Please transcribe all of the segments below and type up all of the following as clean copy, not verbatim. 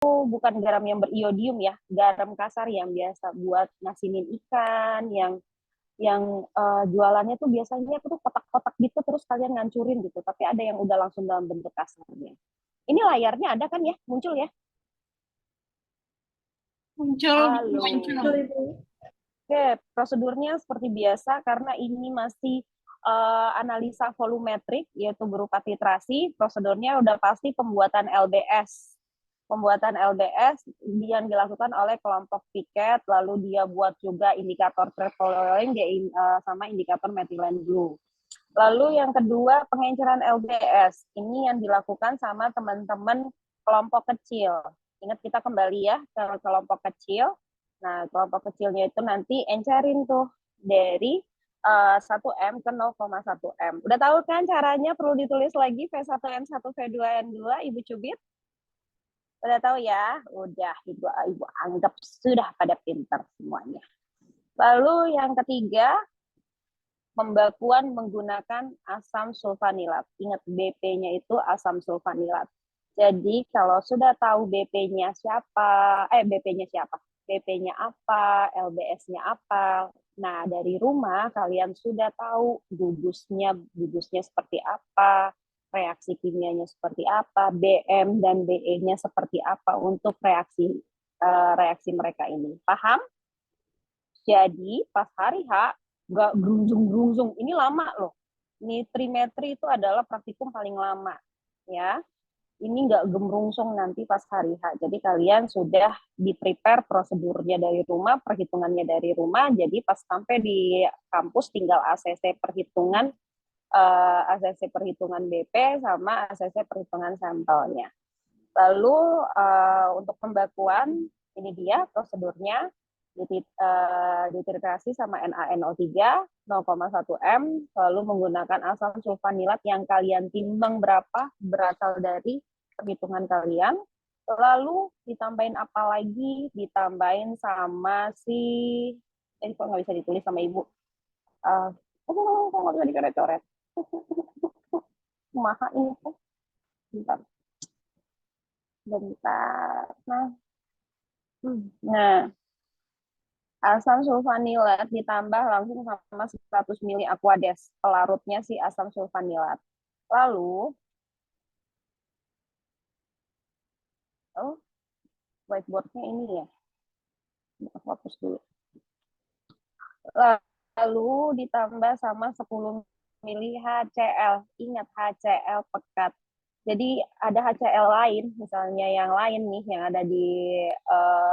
bukan garam yang beriodium ya, garam kasar yang biasa buat ngasinin ikan, yang jualannya tuh biasanya tuh kotak-kotak gitu terus kalian ngancurin gitu, tapi ada yang udah langsung dalam bentuk kasarnya. Ini layarnya ada kan ya, muncul ya? Muncul, Halo. muncul. Oke, prosedurnya seperti biasa karena ini masih analisa volumetrik yaitu berupa titrasi, prosedurnya udah pasti pembuatan LBS. Pembuatan LBS yang dilakukan oleh kelompok piket, lalu dia buat juga indikator trepolerin sama indikator methylene blue. Lalu yang kedua pengenceran LBS, ini yang dilakukan sama teman-teman kelompok kecil. Ingat kita kembali ya ke kelompok kecil. Nah, kelompok kecilnya itu nanti encerin tuh dari 1M ke 0,1 M. Udah tahu kan caranya, perlu ditulis lagi V1N1, V2N2, Ibu Cubit? Udah tahu ya? Udah, Ibu anggap sudah pada pinter semuanya. Lalu yang ketiga, pembakuan menggunakan asam sulfanilat. Ingat BP-nya itu asam sulfanilat. Jadi kalau sudah tahu BP-nya siapa, BP-nya siapa? BP-nya apa, LBS-nya apa. Nah, dari rumah kalian sudah tahu gugusnya seperti apa, reaksi kimianya seperti apa, BM dan BE-nya seperti apa untuk reaksi mereka ini. Paham? Jadi pas hari H nggak gerunjung-gerunjung. Ini lama loh. Nitrimetri itu adalah praktikum paling lama, ya. Ini nggak gemrungsung nanti pas hari H. Jadi kalian sudah di-prepare prosedurnya dari rumah, perhitungannya dari rumah. Jadi pas sampai di kampus tinggal ACC perhitungan BP sama ACC perhitungan sampelnya. Lalu untuk pembakuan ini dia prosedurnya dititrasi sama NaNO3 0,1 M, lalu menggunakan asam sulfanilat yang kalian timbang berapa berasal dari perhitungan kalian, lalu ditambahin apa lagi, ditambahin sama kok nggak bisa ditulis sama ibu, kok nggak bisa dicoret-coret, mahal ini kok, bentar, bentar, nah asam sulfanilat ditambah langsung sama 100 mili aquades, pelarutnya si asam sulfanilat. Lalu, oh, whiteboardnya ini ya, fokus dulu. Lalu ditambah sama 10 mili HCl. Ingat HCl pekat. Jadi ada HCl lain, misalnya yang lain nih, yang ada di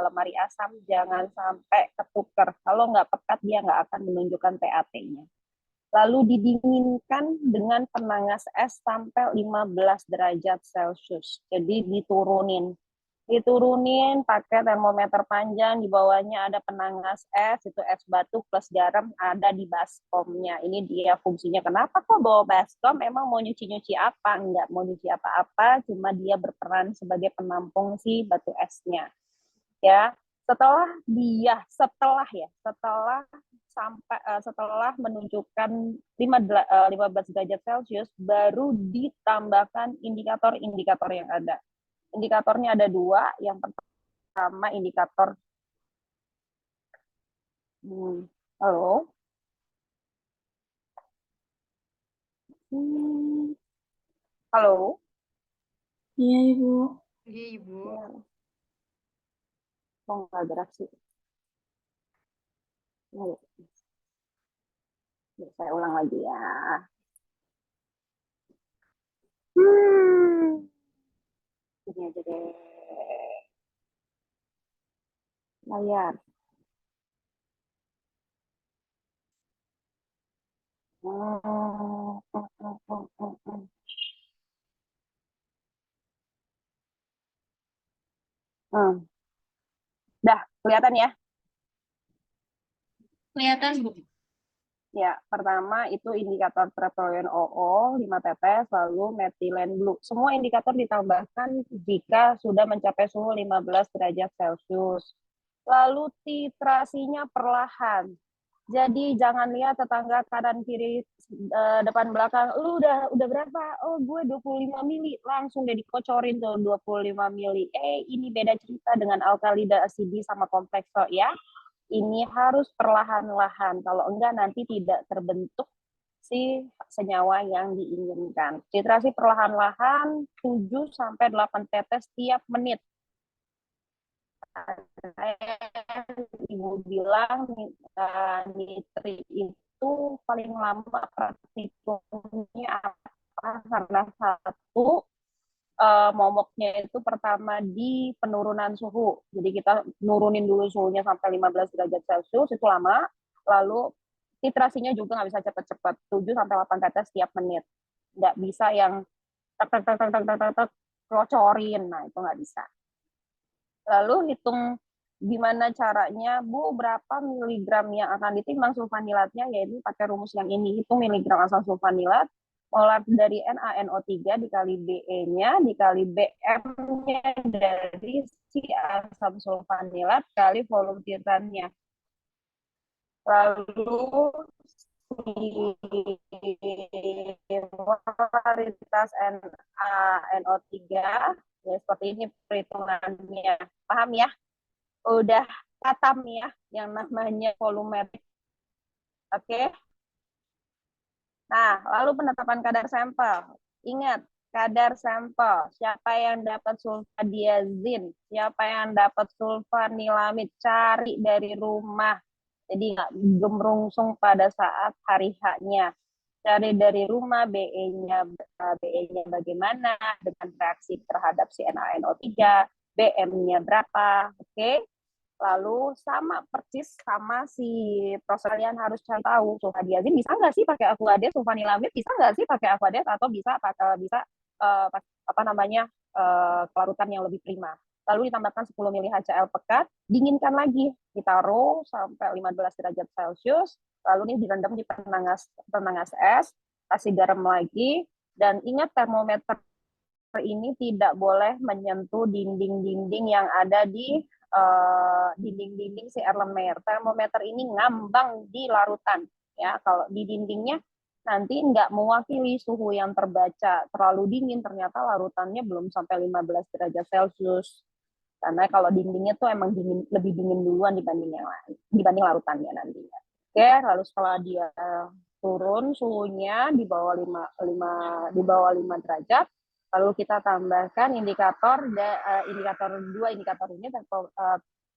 lemari asam, jangan sampai ketukar. Kalau nggak pekat, dia nggak akan menunjukkan PAT-nya. Lalu didinginkan dengan penangas es sampai 15 derajat Celcius. Jadi diturunin pakai termometer panjang, di bawahnya ada penangas es, itu es batu plus garam ada di baskomnya. Ini dia fungsinya. Kenapa kok bawa baskom? Emang mau nyuci-nyuci apa? Enggak mau nyuci apa-apa, cuma dia berperan sebagai penampung si batu esnya. Ya, setelah menunjukkan 15 derajat Celcius baru ditambahkan indikator-indikator yang ada. Indikatornya ada dua. Yang pertama indikator halo. Halo. Iya, Ibu. Iya, Ibu. Ya, kok nggak gerak sih? Saya ulang lagi ya. Ini aja deh. Layar. Dah, kelihatan ya? Kelihatan, Bu. Ya, pertama itu indikator troponin OO 5 tetes, lalu methylene blue. Semua indikator ditambahkan jika sudah mencapai suhu 15 derajat Celcius. Lalu titrasinya perlahan. Jadi jangan lihat tetangga kanan kiri depan belakang, lu udah berapa? Oh, gue 25 mili. Langsung deh dikocorin tuh 25 mili. Ini beda cerita dengan alkalida asidi sama komplekso ya. Ini harus perlahan-lahan. Kalau enggak nanti tidak terbentuk si senyawa yang diinginkan. Titrasi perlahan-lahan 7 sampai 8 tetes tiap menit. Ibu bilang nitrit itu paling lama praktikumnya apa? Karena satu momoknya itu pertama di penurunan suhu. Jadi kita nurunin dulu suhunya sampai 15 derajat Celcius, itu lama. Lalu titrasinya juga nggak bisa cepat-cepat, 7 sampai 8 tetes setiap menit. Nggak bisa yang tek tek tek tek tek tek tek kelocorin. Nah, itu nggak bisa. Lalu hitung gimana caranya, Bu, berapa miligram yang akan ditimbang sulfanilatnya, yaitu pakai rumus yang ini. Hitung miligram asam sulfanilat, molar dari NaNO3 dikali Be-nya, dikali Bm-nya dari si asam sulfanilat, kali volume titrannya. Lalu molaritas NaNO3, ya seperti ini perhitungannya. Paham ya? Udah katam ya yang namanya volumetrik. Oke. Nah, lalu penetapan kadar sampel. Ingat, kadar sampel. Siapa yang dapat sulfadiazin, siapa yang dapat sulfanilamid, cari dari rumah. Jadi nggak gemrungsung pada saat hari H-nya. Cari dari rumah BE-nya bagaimana dengan reaksi terhadap si NaNO3, BM-nya berapa, oke? Lalu sama persis sama si proses, kalian harus cari tahu sulfadiazin bisa nggak sih pakai aquades, sulfanilamid bisa nggak sih pakai aquades, atau bisa apa namanya kelarutan yang lebih prima. Lalu ditambahkan 10 mili HCl pekat, dinginkan lagi, ditaruh sampai 15 derajat Celcius, lalu ini direndam di penangas es, kasih garam lagi, dan ingat termometer ini tidak boleh menyentuh dinding-dinding yang ada di dinding-dinding si Erlenmeyer. Termometer ini ngambang di larutan. Ya, kalau di dindingnya nanti nggak mewakili suhu yang terbaca. Terlalu dingin, ternyata larutannya belum sampai 15 derajat Celcius. Karena kalau dindingnya tuh emang dingin, lebih dingin duluan dibanding yang lain, dibanding larutannya nantinya. Oke, lalu setelah dia turun suhunya di bawah 5 derajat, lalu kita tambahkan indikator dua indikator ini,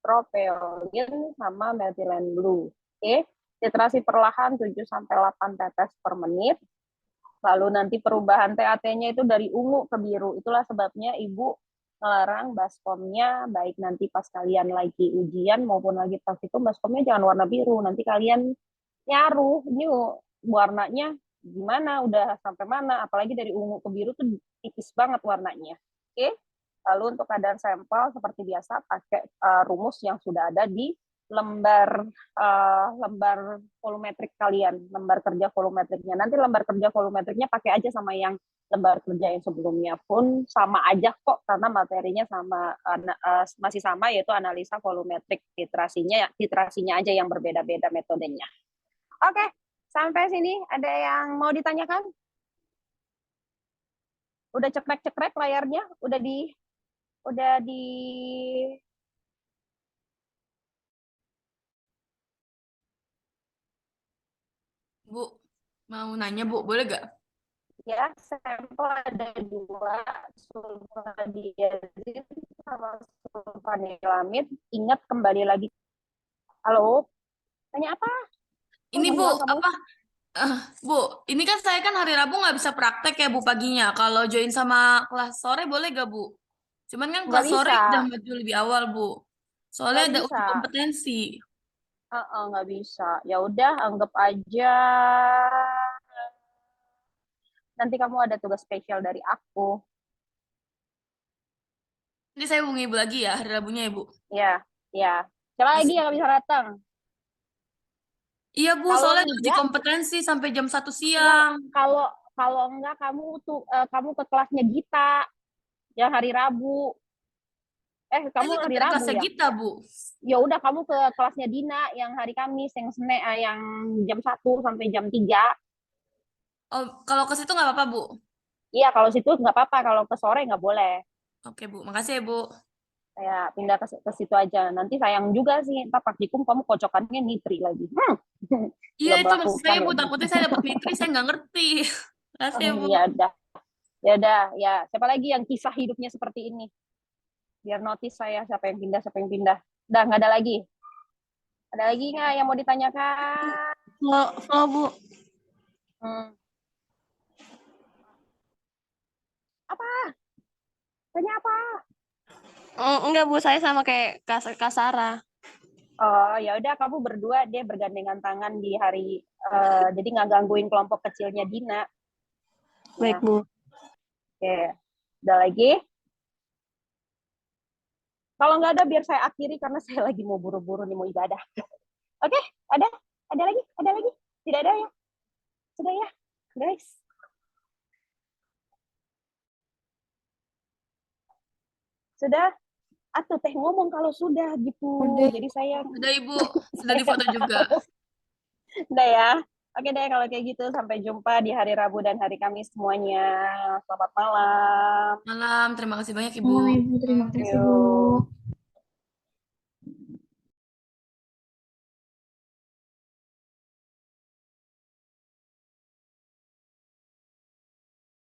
propeolin sama methylene blue. Oke, titrasi perlahan 7 sampai 8 tetes per menit. Lalu nanti perubahan TAT-nya itu dari ungu ke biru. Itulah sebabnya Ibu melarang baskomnya, baik nanti pas kalian lagi ujian maupun lagi praktikum, baskomnya jangan warna biru. Nanti kalian nyaruh, ini warnanya gimana, udah sampai mana, apalagi dari ungu ke biru tuh tipis banget warnanya. Oke, lalu untuk kadar sampel seperti biasa pakai rumus yang sudah ada di lembar volumetrik kalian, lembar kerja volumetriknya. Nanti lembar kerja volumetriknya pakai aja sama yang lembar kerja yang sebelumnya, pun sama aja kok, karena materinya sama, masih sama, yaitu analisa volumetrik. Titrasinya aja yang berbeda-beda metodenya. Oke, sampai sini ada yang mau ditanyakan? Udah cekrek-cekrek layarnya? Udah di Bu, mau nanya Bu, boleh gak? ya, sampel ada 2, sulfadiazin sama sulfanilamid. Ingat kembali lagi. Halo, tanya apa? Ini Bu, Hilang kamu. apa? Bu, ini kan saya kan hari Rabu nggak bisa praktek ya Bu paginya. Kalau join sama kelas sore boleh gak Bu? Cuman kan Nggak kelas sore bisa, udah maju lebih awal Bu. Soalnya nggak ada bisa. uji kompetensi. Nggak bisa. Ya udah, anggap aja nanti kamu ada tugas spesial dari aku. Nanti saya hubungi Ibu lagi ya hari Rabunya ya Bu. Ya, ya. Siapa lagi yang bisa datang? Iya Bu, Kalau soalnya ada uji enggak, kompetensi sampai jam 1 enggak, siang. kalau kalau enggak kamu ke kelasnya Gita yang hari Rabu. Kamu Saya hari ikut Rabu kelasnya ya? Gita, Bu. Ya udah kamu ke kelasnya Dina yang hari Kamis, yang yang jam 1 sampai jam 3. Oh, kalau ke situ nggak apa-apa, Bu. Iya, kalau situ nggak apa-apa, kalau ke sore nggak boleh. Oke, Bu. Makasih ya, Bu. Saya pindah ke situ aja. Nanti sayang juga sih, entar praktikum kamu kocokannya nitri lagi. Iya, Belum itu maksud melakukan saya, Bu. lagi. Takutnya saya dapat nitri, saya nggak ngerti. Makasih ya, Bu. Ya udah, ya udah, ya siapa lagi yang kisah hidupnya seperti ini? Biar notice saya siapa yang pindah, siapa yang pindah. Udah nggak ada lagi. Ada lagi nggak yang mau ditanyakan? Flow, Bu. Hmm. Apa? Tanya apa? Enggak, Bu. Saya sama kayak Kak Sarah. Oh, ya udah kamu berdua dia bergandengan tangan di hari jadi nggak gangguin kelompok kecilnya Dina. Baik, Ya, Bu. oke. Udah lagi? Kalau nggak ada biar saya akhiri karena saya lagi mau buru-buru nih mau ibadah. Oke, ada? Ada lagi? Ada lagi? Tidak ada ya? Sudah ya, guys. Sudah? Atuh teh ngomong kalau sudah gitu. Udah. Jadi saya Sudah, Ibu. Sudah difoto juga. udah ya. Oke deh kalau kayak gitu sampai jumpa di hari Rabu dan hari Kamis semuanya. Selamat malam. Malam. Terima kasih banyak, Ibu. Ibu. Terima kasih, Bu. Yuk.